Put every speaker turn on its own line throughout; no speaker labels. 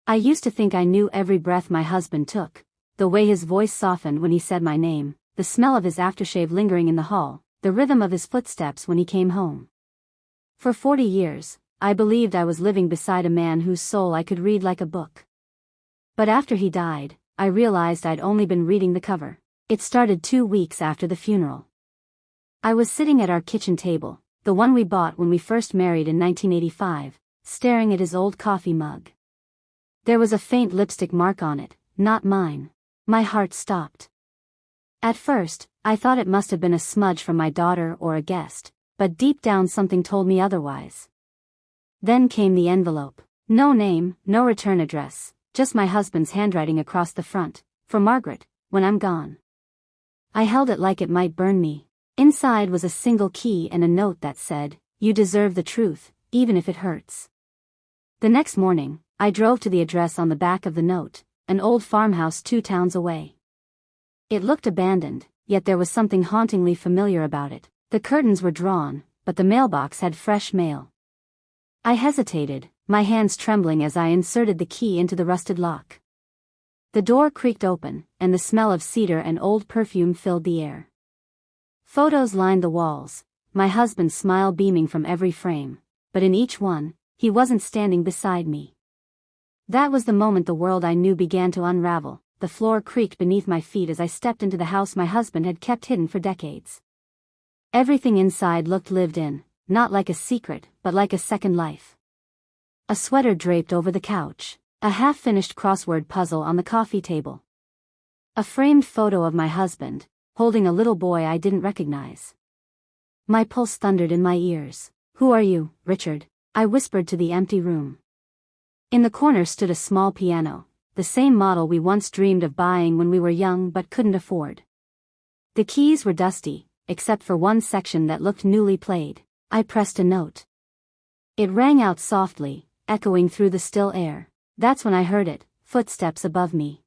I used to think I knew every breath my husband took, the way his voice softened when he said my name, the smell of his aftershave lingering in the hall, the rhythm of his footsteps when he came home. For 40 years, I believed I was living beside a man whose soul I could read like a book. But after he died, I realized I'd only been reading the cover. It started 2 weeks after the funeral. I was sitting at our kitchen table, the one we bought when we first married in 1985, staring at his old coffee mug. There was a faint lipstick mark on it, not mine. My heart stopped. At first, I thought it must have been a smudge from my daughter or a guest, but deep down something told me otherwise. Then came the envelope. No name, no return address, just my husband's handwriting across the front, "For Margaret, when I'm gone." I held it like it might burn me. Inside was a single key and a note that said, "You deserve the truth, even if it hurts." The next morning, I drove to the address on the back of the note, an old farmhouse 2 towns away. It looked abandoned, yet there was something hauntingly familiar about it. The curtains were drawn, but the mailbox had fresh mail. I hesitated, my hands trembling as I inserted the key into the rusted lock. The door creaked open, and the smell of cedar and old perfume filled the air. Photos lined the walls, my husband's smile beaming from every frame, but in each one, he wasn't standing beside me. That was the moment the world I knew began to unravel. The floor creaked beneath my feet as I stepped into the house my husband had kept hidden for decades. Everything inside looked lived in, not like a secret, but like a second life. A sweater draped over the couch, a half-finished crossword puzzle on the coffee table. A framed photo of my husband, holding a little boy I didn't recognize. My pulse thundered in my ears. "Who are you, Richard?" I whispered to the empty room. In the corner stood a small piano, the same model we once dreamed of buying when we were young but couldn't afford. The keys were dusty, except for one section that looked newly played. I pressed a note. It rang out softly, echoing through the still air. That's when I heard it, footsteps above me.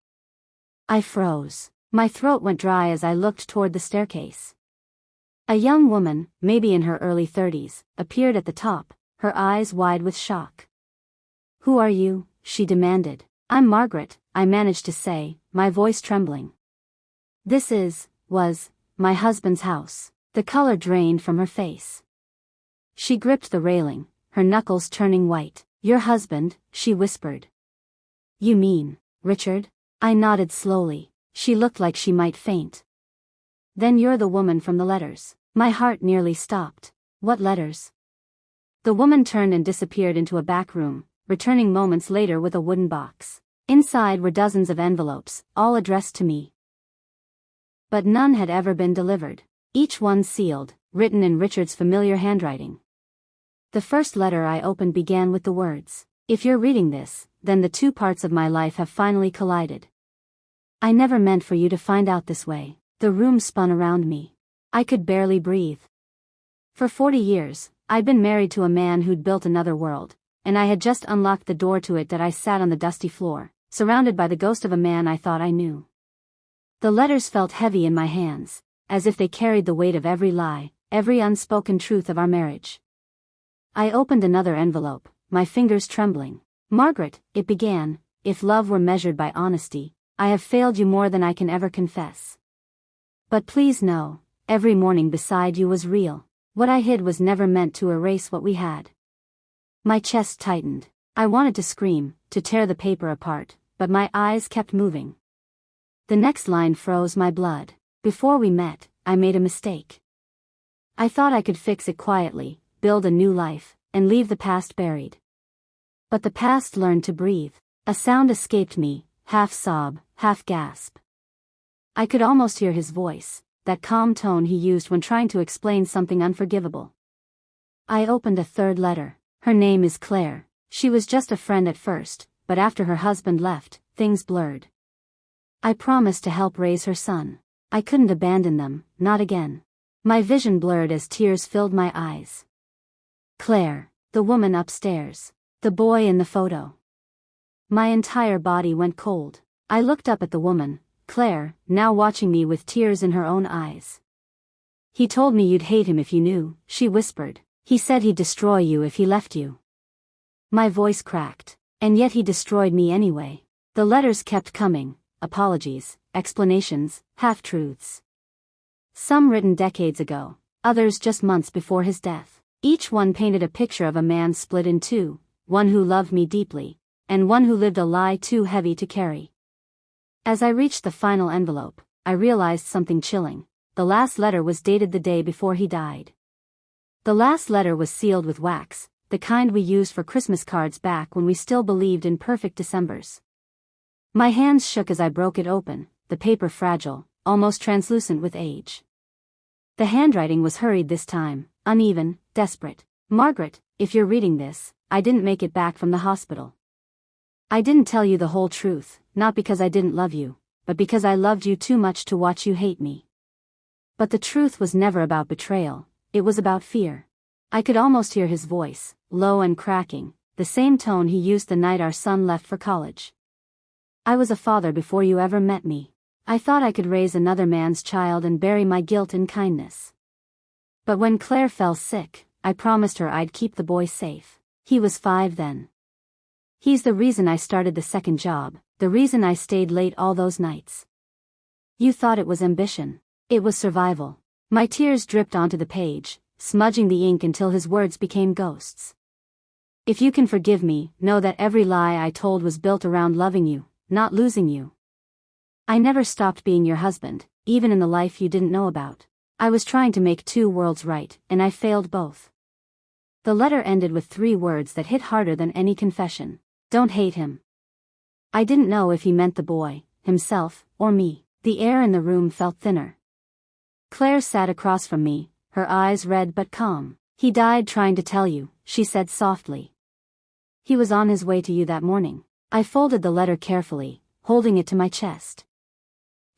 I froze. My throat went dry as I looked toward the staircase. A young woman, maybe in her early 30s, appeared at the top, her eyes wide with shock. "Who are you?" she demanded. "I'm Margaret," I managed to say, my voice trembling. Was my husband's house." The color drained from her face. She gripped the railing, her knuckles turning white. "Your husband," she whispered. "You mean, Richard?" I nodded slowly. She looked like she might faint. "Then you're the woman from the letters." My heart nearly stopped. "What letters?" The woman turned and disappeared into a back room, returning moments later with a wooden box. Inside were dozens of envelopes, all addressed to me. But none had ever been delivered. Each one sealed, written in Richard's familiar handwriting. The first letter I opened began with the words, "If you're reading this, then the 2 parts of my life have finally collided. I never meant for you to find out this way." The room spun around me. I could barely breathe. For 40 years, I'd been married to a man who'd built another world, and I had just unlocked the door to it that I sat on the dusty floor, surrounded by the ghost of a man I thought I knew. The letters felt heavy in my hands, as if they carried the weight of every lie, every unspoken truth of our marriage. I opened another envelope, my fingers trembling. "Margaret," it began, "if love were measured by honesty, I have failed you more than I can ever confess. But please know, every morning beside you was real. What I hid was never meant to erase what we had." My chest tightened. I wanted to scream, to tear the paper apart, but my eyes kept moving. The next line froze my blood. "Before we met, I made a mistake. I thought I could fix it quietly, build a new life, and leave the past buried. But the past learned to breathe." A sound escaped me, half sob, half gasp. I could almost hear his voice, that calm tone he used when trying to explain something unforgivable. I opened a third letter. "Her name is Claire. She was just a friend at first, but after her husband left, things blurred. I promised to help raise her son. I couldn't abandon them, not again." My vision blurred as tears filled my eyes. Claire, the woman upstairs, the boy in the photo. My entire body went cold. I looked up at the woman, Claire, now watching me with tears in her own eyes. "He told me you'd hate him if you knew," she whispered. "He said he'd destroy you if he left you." My voice cracked. And yet he destroyed me anyway. The letters kept coming, apologies, explanations, half-truths. Some written decades ago, others just months before his death. Each one painted a picture of a man split in two, one who loved me deeply, and one who lived a lie too heavy to carry. As I reached the final envelope, I realized something chilling. The last letter was dated the day before he died. The last letter was sealed with wax, the kind we used for Christmas cards back when we still believed in perfect Decembers. My hands shook as I broke it open, the paper fragile, almost translucent with age. The handwriting was hurried this time, uneven, desperate. Margaret, if you're reading this, I didn't make it back from the hospital. I didn't tell you the whole truth, not because I didn't love you, but because I loved you too much to watch you hate me. But the truth was never about betrayal, it was about fear. I could almost hear his voice, low and cracking, the same tone he used the night our son left for college. I was a father before you ever met me. I thought I could raise another man's child and bury my guilt in kindness. But when Claire fell sick, I promised her I'd keep the boy safe. He was 5 then. He's the reason I started the second job, the reason I stayed late all those nights. You thought it was ambition. It was survival. My tears dripped onto the page, smudging the ink until his words became ghosts. If you can forgive me, know that every lie I told was built around loving you, not losing you. I never stopped being your husband, even in the life you didn't know about. I was trying to make 2 worlds right, and I failed both. The letter ended with 3 words that hit harder than any confession. Don't hate him. I didn't know if he meant the boy, himself, or me. The air in the room felt thinner. Claire sat across from me, her eyes red but calm. He died trying to tell you, she said softly. He was on his way to you that morning. I folded the letter carefully, holding it to my chest.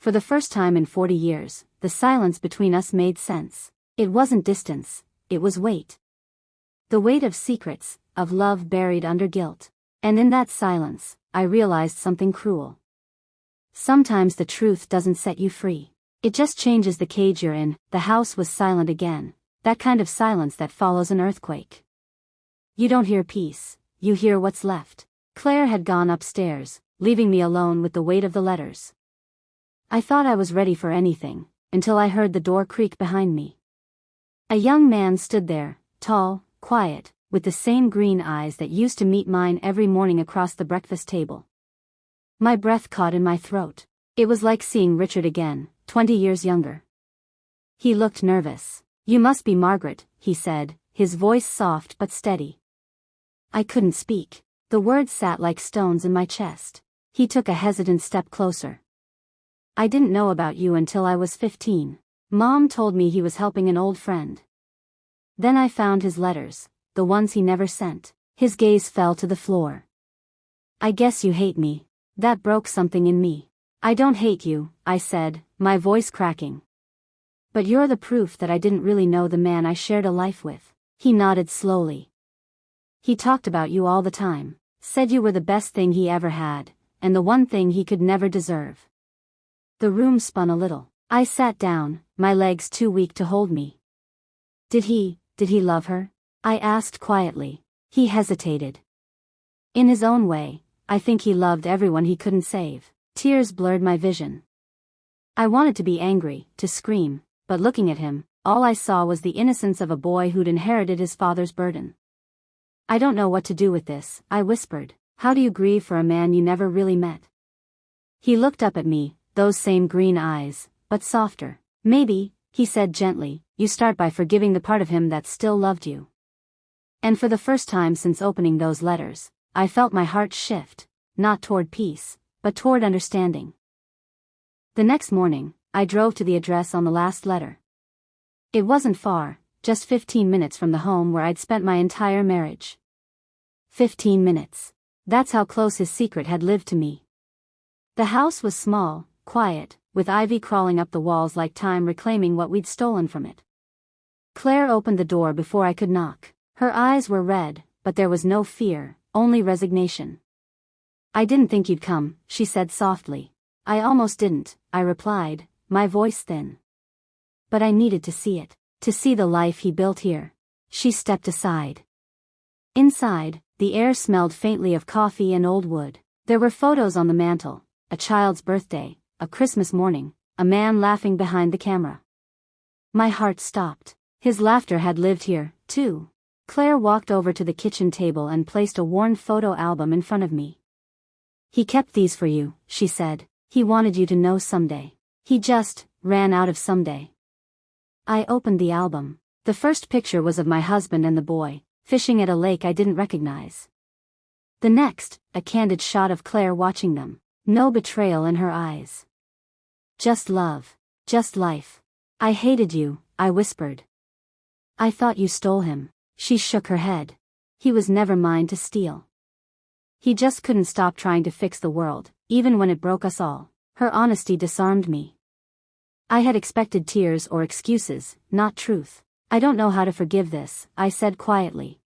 For the first time in 40 years, the silence between us made sense. It wasn't distance, it was weight. The weight of secrets, of love buried under guilt. And in that silence, I realized something cruel. Sometimes the truth doesn't set you free. It just changes the cage you're in. The house was silent again, that kind of silence that follows an earthquake. You don't hear peace, you hear what's left. Claire had gone upstairs, leaving me alone with the weight of the letters. I thought I was ready for anything, until I heard the door creak behind me. A young man stood there, tall, quiet, with the same green eyes that used to meet mine every morning across the breakfast table. My breath caught in my throat. It was like seeing Richard again, 20 years younger. He looked nervous. You must be Margaret, he said, his voice soft but steady. I couldn't speak. The words sat like stones in my chest. He took a hesitant step closer. I didn't know about you until I was 15. Mom told me he was helping an old friend. Then I found his letters, the ones he never sent. His gaze fell to the floor. I guess you hate me. That broke something in me. I don't hate you, I said, my voice cracking. But you're the proof that I didn't really know the man I shared a life with. He nodded slowly. He talked about you all the time, said you were the best thing he ever had, and the one thing he could never deserve. The room spun a little. I sat down, my legs too weak to hold me. Did he love her? I asked quietly. He hesitated. In his own way, I think he loved everyone he couldn't save. Tears blurred my vision. I wanted to be angry, to scream, but looking at him, all I saw was the innocence of a boy who'd inherited his father's burden. I don't know what to do with this, I whispered. How do you grieve for a man you never really met? He looked up at me, those same green eyes, but softer. Maybe, he said gently, you start by forgiving the part of him that still loved you. And for the first time since opening those letters, I felt my heart shift, not toward peace, but toward understanding. The next morning, I drove to the address on the last letter. It wasn't far, just 15 minutes from the home where I'd spent my entire marriage. 15 minutes. That's how close his secret had lived to me. The house was small, quiet, with ivy crawling up the walls like time reclaiming what we'd stolen from it. Claire opened the door before I could knock. Her eyes were red, but there was no fear, only resignation. I didn't think you'd come, she said softly. I almost didn't, I replied, my voice thin. But I needed to see it, to see the life he built here. She stepped aside. Inside, The air smelled faintly of coffee and old wood. There were photos on the mantel, a child's birthday, a Christmas morning, a man laughing behind the camera. My heart stopped. His laughter had lived here, too. Claire walked over to the kitchen table and placed a worn photo album in front of me. "He kept these for you," she said. "He wanted you to know someday. He just ran out of someday." I opened the album. The first picture was of my husband and the boy, fishing at a lake I didn't recognize. The next, a candid shot of Claire watching them. No betrayal in her eyes. Just love. Just life. "I hated you," I whispered. "I thought you stole him." She shook her head. "He was never mine to steal. He just couldn't stop trying to fix the world, even when it broke us all." Her honesty disarmed me. I had expected tears or excuses, not truth. "I don't know how to forgive this," I said quietly.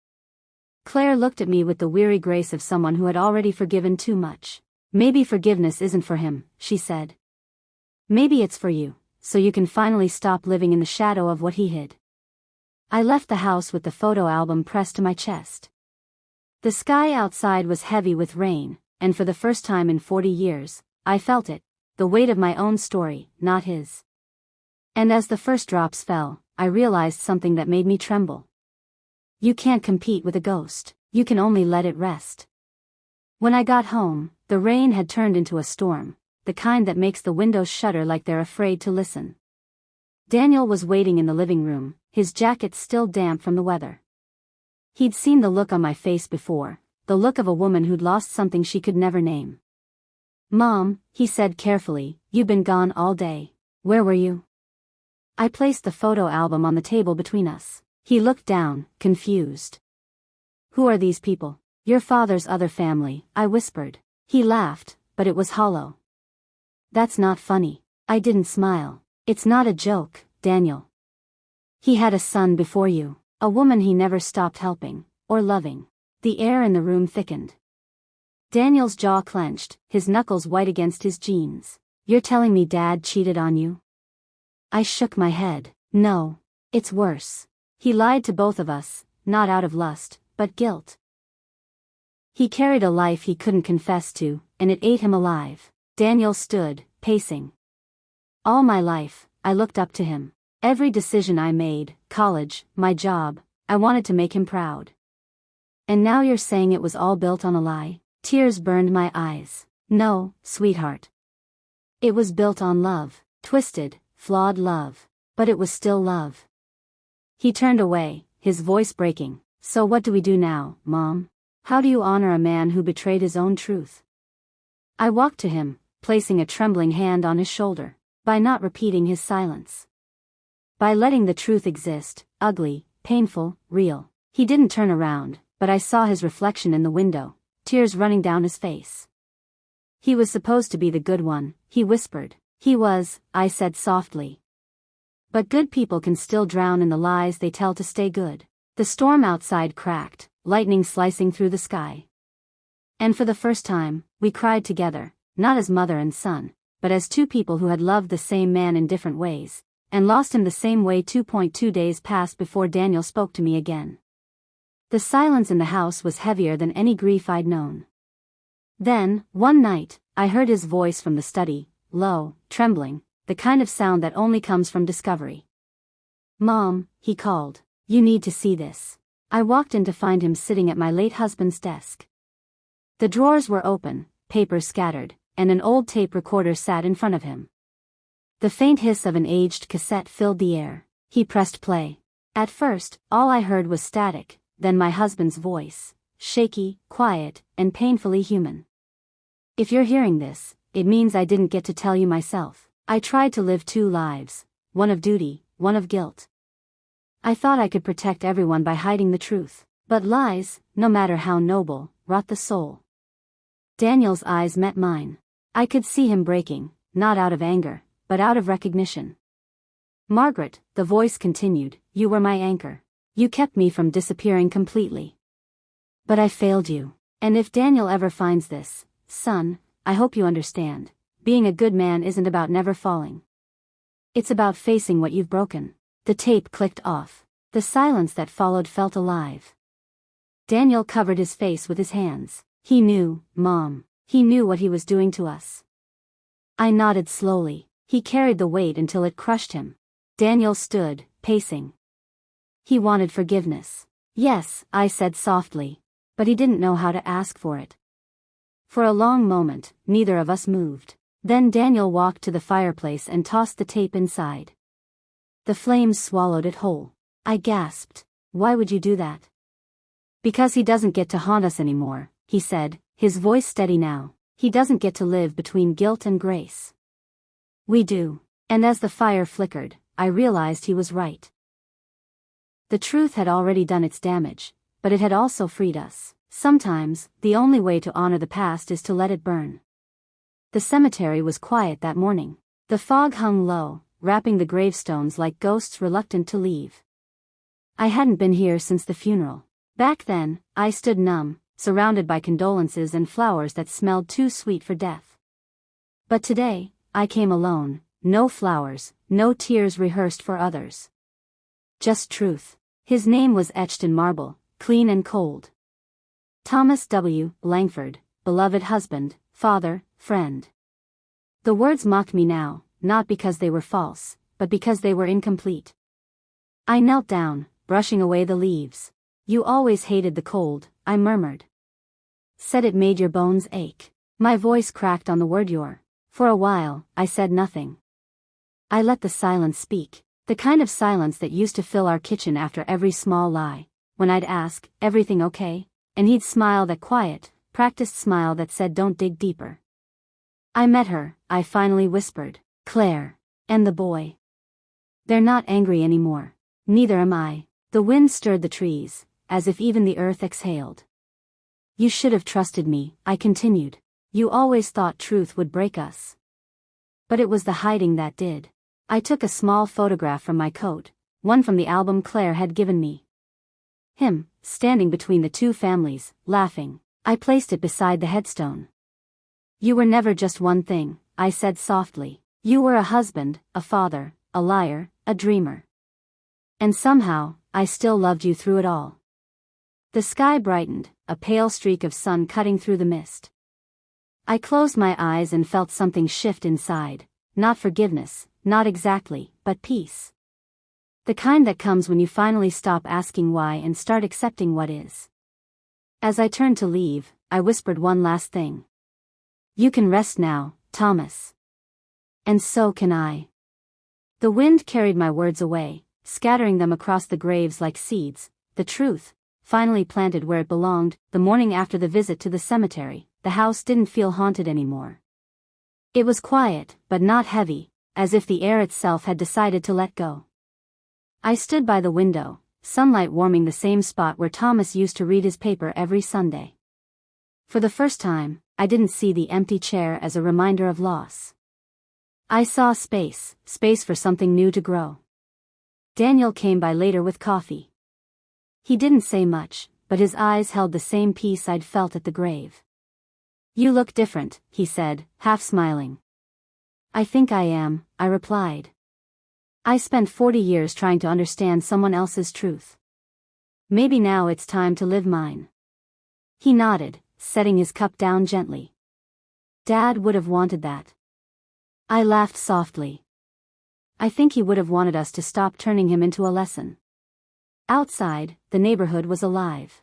Claire looked at me with the weary grace of someone who had already forgiven too much. "Maybe forgiveness isn't for him," she said. "Maybe it's for you, so you can finally stop living in the shadow of what he hid." I left the house with the photo album pressed to my chest. The sky outside was heavy with rain, and for the first time in 40 years, I felt it, the weight of my own story, not his. And as the first drops fell, I realized something that made me tremble. You can't compete with a ghost, you can only let it rest. When I got home, the rain had turned into a storm, the kind that makes the windows shudder like they're afraid to listen. Daniel was waiting in the living room, his jacket still damp from the weather. He'd seen the look on my face before, the look of a woman who'd lost something she could never name. "Mom," he said carefully, "you've been gone all day. Where were you?" I placed the photo album on the table between us. He looked down, confused. "Who are these people?" "Your father's other family," I whispered. He laughed, but it was hollow. "That's not funny." I didn't smile. "It's not a joke, Daniel. He had a son before you, a woman he never stopped helping, or loving." The air in the room thickened. Daniel's jaw clenched, his knuckles white against his jeans. "You're telling me Dad cheated on you?" I shook my head. "No. It's worse. He lied to both of us, not out of lust, but guilt. He carried a life he couldn't confess to, and it ate him alive." Daniel stood, pacing. "All my life, I looked up to him. Every decision I made, college, my job, I wanted to make him proud. And now you're saying it was all built on a lie?" Tears burned my eyes. "No, sweetheart. It was built on love, twisted, flawed love. But it was still love." He turned away, his voice breaking. "So what do we do now, Mom? How do you honor a man who betrayed his own truth?" I walked to him, placing a trembling hand on his shoulder. "By not repeating his silence. By letting the truth exist, ugly, painful, real." He didn't turn around, but I saw his reflection in the window, tears running down his face. "He was supposed to be the good one," he whispered. "He was," I said softly. "But good people can still drown in the lies they tell to stay good." The storm outside cracked, lightning slicing through the sky. And for the first time, we cried together, not as mother and son, but as two people who had loved the same man in different ways, and lost him the same way. 2.2 days passed before Daniel spoke to me again. The silence in the house was heavier than any grief I'd known. Then, one night, I heard his voice from the study, low, trembling, the kind of sound that only comes from discovery. "Mom," he called, "you need to see this." I walked in to find him sitting at my late husband's desk. The drawers were open, papers scattered, and an old tape recorder sat in front of him. The faint hiss of an aged cassette filled the air. He pressed play. At first, all I heard was static, then my husband's voice, shaky, quiet, and painfully human. "If you're hearing this, it means I didn't get to tell you myself. I tried to live two lives, one of duty, one of guilt. I thought I could protect everyone by hiding the truth. But lies, no matter how noble, rot the soul." Daniel's eyes met mine. I could see him breaking, not out of anger, but out of recognition. "Margaret," the voice continued, "you were my anchor. You kept me from disappearing completely. But I failed you. And if Daniel ever finds this, son, I hope you understand. Being a good man isn't about never falling. It's about facing what you've broken." The tape clicked off. The silence that followed felt alive. Daniel covered his face with his hands. He knew, Mom. He knew what he was doing to us. I nodded slowly. He carried the weight until it crushed him. Daniel stood, pacing. He wanted forgiveness. Yes, I said softly. But he didn't know how to ask for it. For a long moment, neither of us moved. Then Daniel walked to the fireplace and tossed the tape inside. The flames swallowed it whole. I gasped. Why would you do that? Because he doesn't get to haunt us anymore, he said, his voice steady now. He doesn't get to live between guilt and grace. We do. And as the fire flickered, I realized he was right. The truth had already done its damage, but it had also freed us. Sometimes, the only way to honor the past is to let it burn. The cemetery was quiet that morning. The fog hung low, wrapping the gravestones like ghosts reluctant to leave. I hadn't been here since the funeral. Back then, I stood numb, surrounded by condolences and flowers that smelled too sweet for death. But today, I came alone, no flowers, no tears rehearsed for others. Just truth. His name was etched in marble, clean and cold. Thomas W. Langford, beloved husband, father, friend. The words mocked me now, not because they were false, but because they were incomplete. I knelt down, brushing away the leaves. You always hated the cold, I murmured. Said it made your bones ache. My voice cracked on the word your. For a while, I said nothing. I let the silence speak, the kind of silence that used to fill our kitchen after every small lie, when I'd ask, everything okay? And he'd smile that quiet, practiced smile that said don't dig deeper. I met her, I finally whispered. Claire. And the boy. They're not angry anymore. Neither am I. The wind stirred the trees, as if even the earth exhaled. You should have trusted me, I continued. You always thought truth would break us. But it was the hiding that did. I took a small photograph from my coat, one from the album Claire had given me. Him, standing between the two families, laughing. I placed it beside the headstone. You were never just one thing, I said softly. You were a husband, a father, a liar, a dreamer. And somehow, I still loved you through it all. The sky brightened, a pale streak of sun cutting through the mist. I closed my eyes and felt something shift inside, not forgiveness, not exactly, but peace. The kind that comes when you finally stop asking why and start accepting what is. As I turned to leave, I whispered one last thing. You can rest now, Thomas. And so can I. The wind carried my words away, scattering them across the graves like seeds, the truth, finally planted where it belonged. The morning after the visit to the cemetery, the house didn't feel haunted anymore. It was quiet, but not heavy, as if the air itself had decided to let go. I stood by the window, sunlight warming the same spot where Thomas used to read his paper every Sunday. For the first time, I didn't see the empty chair as a reminder of loss. I saw space for something new to grow. Daniel came by later with coffee. He didn't say much, but his eyes held the same peace I'd felt at the grave. You look different, he said, half smiling. I think I am, I replied. I spent 40 years trying to understand someone else's truth. Maybe now it's time to live mine. He nodded, setting his cup down gently. Dad would have wanted that. I laughed softly. I think he would have wanted us to stop turning him into a lesson. Outside, the neighborhood was alive.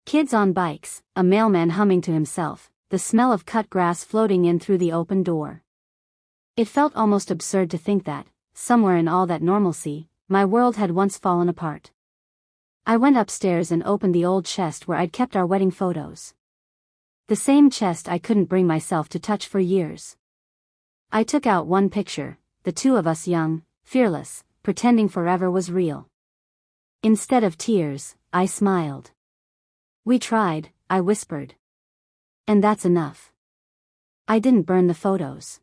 Kids on bikes, a mailman humming to himself, the smell of cut grass floating in through the open door. It felt almost absurd to think that, somewhere in all that normalcy, my world had once fallen apart. I went upstairs and opened the old chest where I'd kept our wedding photos. The same chest I couldn't bring myself to touch for years. I took out one picture, the two of us young, fearless, pretending forever was real. Instead of tears, I smiled. We tried, I whispered. And that's enough. I didn't burn the photos.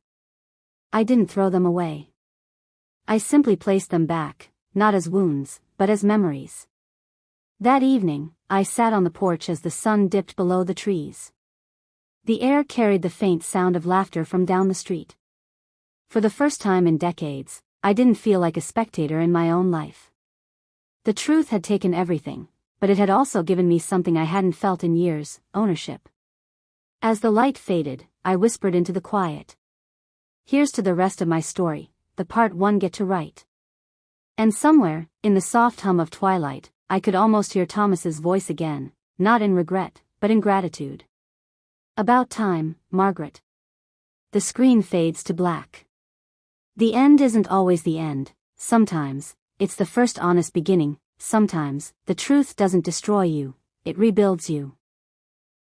I didn't throw them away. I simply placed them back, not as wounds, but as memories. That evening, I sat on the porch as the sun dipped below the trees. The air carried the faint sound of laughter from down the street. For the first time in decades, I didn't feel like a spectator in my own life. The truth had taken everything, but it had also given me something I hadn't felt in years: ownership. As the light faded, I whispered into the quiet. Here's to the rest of my story, the part one get to write. And somewhere, in the soft hum of twilight, I could almost hear Thomas's voice again, not in regret, but in gratitude. About time, Margaret. The screen fades to black. The end isn't always the end. Sometimes, it's the first honest beginning. Sometimes, the truth doesn't destroy you, it rebuilds you.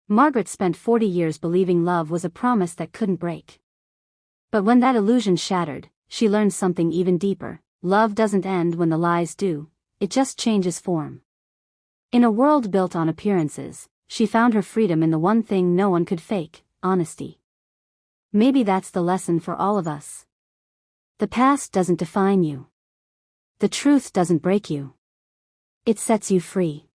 Margaret spent 40 years believing love was a promise that couldn't break. But when that illusion shattered, she learned something even deeper. Love doesn't end when the lies do, it just changes form. In a world built on appearances, she found her freedom in the one thing no one could fake: honesty. Maybe that's the lesson for all of us. The past doesn't define you. The truth doesn't break you. It sets you free.